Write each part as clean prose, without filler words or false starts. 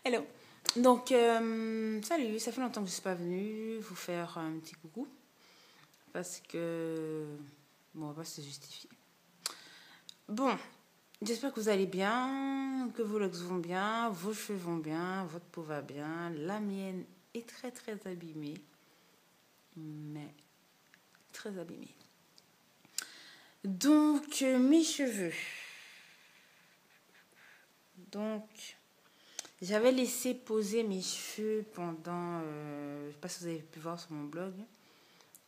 Hello. Donc, salut, ça fait longtemps que je ne suis pas venue vous faire un petit coucou. Parce que... Bon, on va pas se justifier. Bon, j'espère que vous allez bien, que vos looks vont bien, vos cheveux vont bien, votre peau va bien. La mienne est très très abîmée. Mais très abîmée. Donc, mes cheveux. Donc... J'avais laissé poser mes cheveux pendant, je ne sais pas si vous avez pu voir sur mon blog,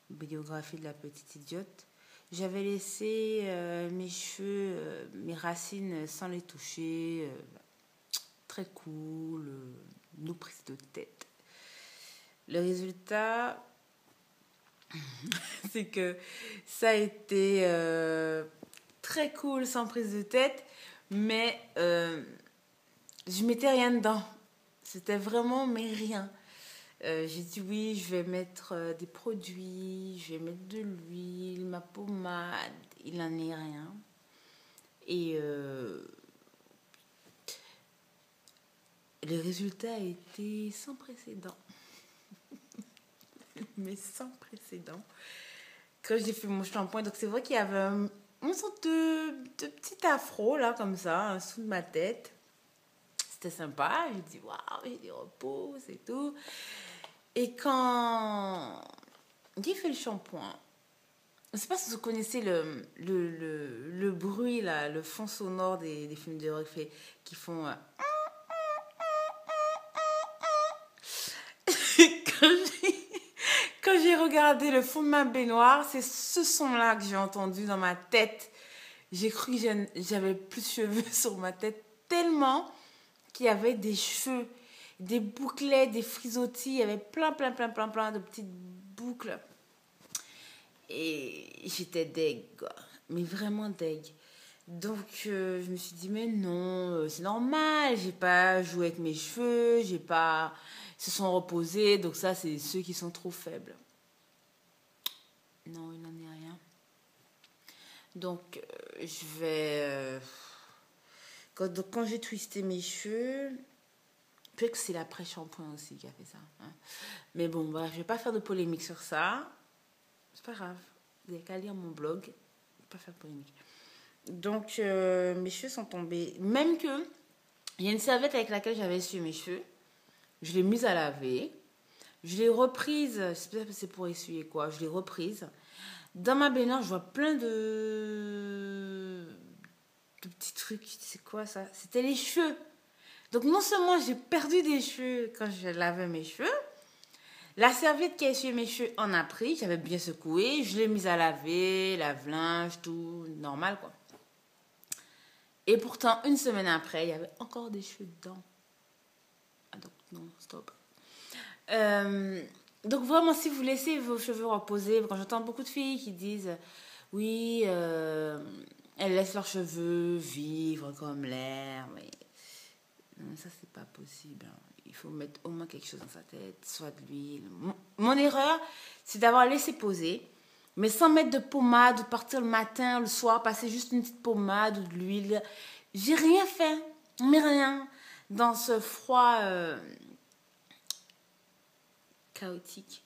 biographie de la petite idiote. J'avais laissé mes cheveux, mes racines sans les toucher, très cool, nos prises de tête. Le résultat, c'est que ça a été très cool sans prise de tête, mais... je mettais rien dedans. C'était vraiment mais rien. J'ai dit oui, je vais mettre des produits, je vais mettre de l'huile, ma pommade. Il n'en est rien. Et le résultat a été sans précédent. Mais sans précédent. Quand j'ai fait mon shampoing, donc c'est vrai qu'il y avait une sorte de petit afro là, comme ça, en dessous de ma tête. C'était sympa, j'ai dit waouh, j'ai dit repose et tout. Et quand j'ai fait le shampoing, je ne sais pas si vous connaissez le bruit, là, le fond sonore des films d'horreur qui font... Quand j'ai regardé le fond de ma baignoire, c'est ce son-là que j'ai entendu dans ma tête. J'ai cru que j'avais plus de cheveux sur ma tête tellement... qu'il y avait des cheveux, des bouclets, des frisottis, il y avait plein de petites boucles. Et j'étais deg, quoi. Mais vraiment deg. Donc, je me suis dit, mais non, c'est normal, j'ai pas joué avec mes cheveux, j'ai pas... Ils se sont reposés, donc ça, c'est ceux qui sont trop faibles. Non, il n'en est rien. Donc, je vais... Quand j'ai twisté mes cheveux... Peut-être que c'est l'après-shampoing aussi qui a fait ça. Hein. Mais bon, bref, je vais pas faire de polémique sur ça. C'est pas grave. Vous n'avez qu'à lire mon blog. Je vais pas faire de polémique. Donc, mes cheveux sont tombés. Même que, il y a une serviette avec laquelle j'avais essuyé mes cheveux. Je l'ai mise à laver. Je l'ai reprise. Je sais pas si c'est pour essuyer quoi. Je l'ai reprise. Dans ma baignoire, je vois plein de petits trucs. C'est quoi ça? C'était les cheveux. Donc, non seulement j'ai perdu des cheveux quand je lavais mes cheveux, la serviette qui a essuyé mes cheveux en a pris, j'avais bien secoué, je l'ai mise à laver, lave-linge, tout, normal quoi. Et pourtant, une semaine après, il y avait encore des cheveux dedans. Ah donc, non, stop. Donc, vraiment, si vous laissez vos cheveux reposer, quand j'entends beaucoup de filles qui disent, oui, elles laissent leurs cheveux vivre comme l'air, mais... Non, ça, c'est pas possible. Il faut mettre au moins quelque chose dans sa tête, soit de l'huile. Mon erreur, c'est d'avoir laissé poser, mais sans mettre de pommade, ou partir le matin, le soir, passer juste une petite pommade ou de l'huile. J'ai rien fait, mais rien. Dans ce froid chaotique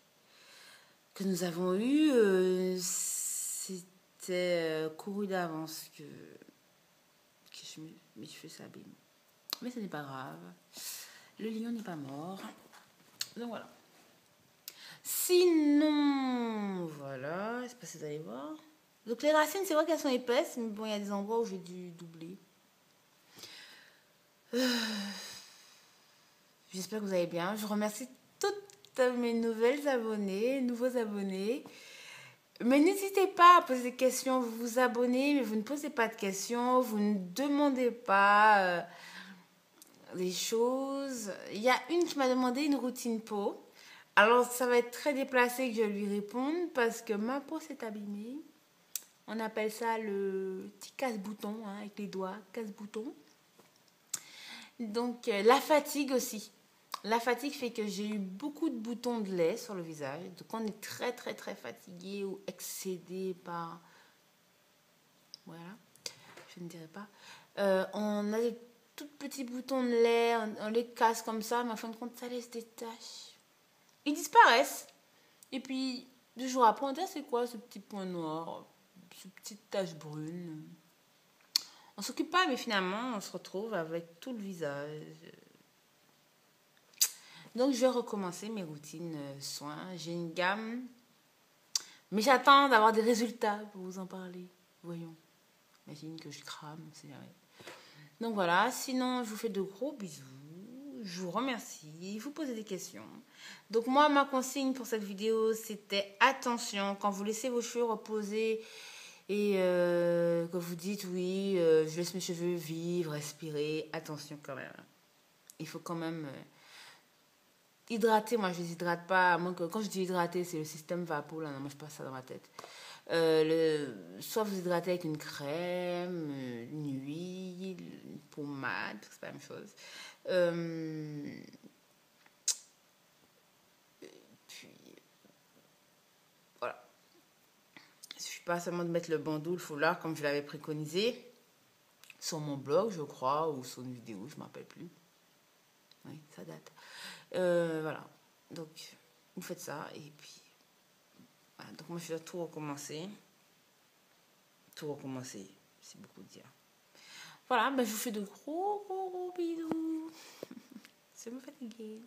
que nous avons eu, c'était couru d'avance que mes cheveux s'abîment. Mais ce n'est pas grave. Le lion n'est pas mort. Donc voilà. Sinon, voilà. Je ne sais pas si vous allez voir. Donc les racines, c'est vrai qu'elles sont épaisses. Mais bon, il y a des endroits où j'ai dû doubler. J'espère que vous allez bien. Je remercie toutes mes nouvelles abonnées, nouveaux abonnés. Mais n'hésitez pas à poser des questions. Vous vous abonnez, mais vous ne posez pas de questions. Vous ne demandez pas... des choses. Il y a une qui m'a demandé une routine peau. Alors, ça va être très déplacé que je lui réponde parce que ma peau s'est abîmée. On appelle ça le petit casse-bouton, hein, avec les doigts, casse-bouton. Donc, la fatigue aussi. La fatigue fait que j'ai eu beaucoup de boutons de lait sur le visage. Donc, on est très, très, très fatigué ou excédé par... Voilà, je ne dirais pas. On a des tout petits boutons de lait, on les casse comme ça, mais en fin de compte, ça laisse des taches. Ils disparaissent. Et puis, 2 jours après, on dit, c'est quoi ce petit point noir, ce petite tache brune? On s'occupe pas, mais finalement, on se retrouve avec tout le visage. Donc, je vais recommencer mes routines soins. J'ai une gamme, mais j'attends d'avoir des résultats pour vous en parler. Voyons. Imagine que je crame, c'est jamais. Donc voilà, sinon je vous fais de gros bisous, je vous remercie, vous posez des questions. Donc moi, ma consigne pour cette vidéo, c'était attention, quand vous laissez vos cheveux reposer et que vous dites oui, je laisse mes cheveux vivre, respirer, attention quand même. Il faut quand même hydrater, moi je les hydrate pas, à moins que, quand je dis hydrater, c'est le système vapo, là, non, moi je passe ça dans ma tête. Soit vous hydratez avec une crème, une huile, une pommade, c'est pas la même chose. Puis voilà. Il suffit pas seulement de mettre le bandeau, le foulard, comme je l'avais préconisé sur mon blog, je crois, ou sur une vidéo, je ne me rappelle plus. Oui, ça date. Voilà. Donc, vous faites ça, et puis voilà. Donc moi, je dois tout recommencer. Tout recommencer, c'est beaucoup de dire. Voilà, ben je vous fais de gros bisous. Je me fatiguer.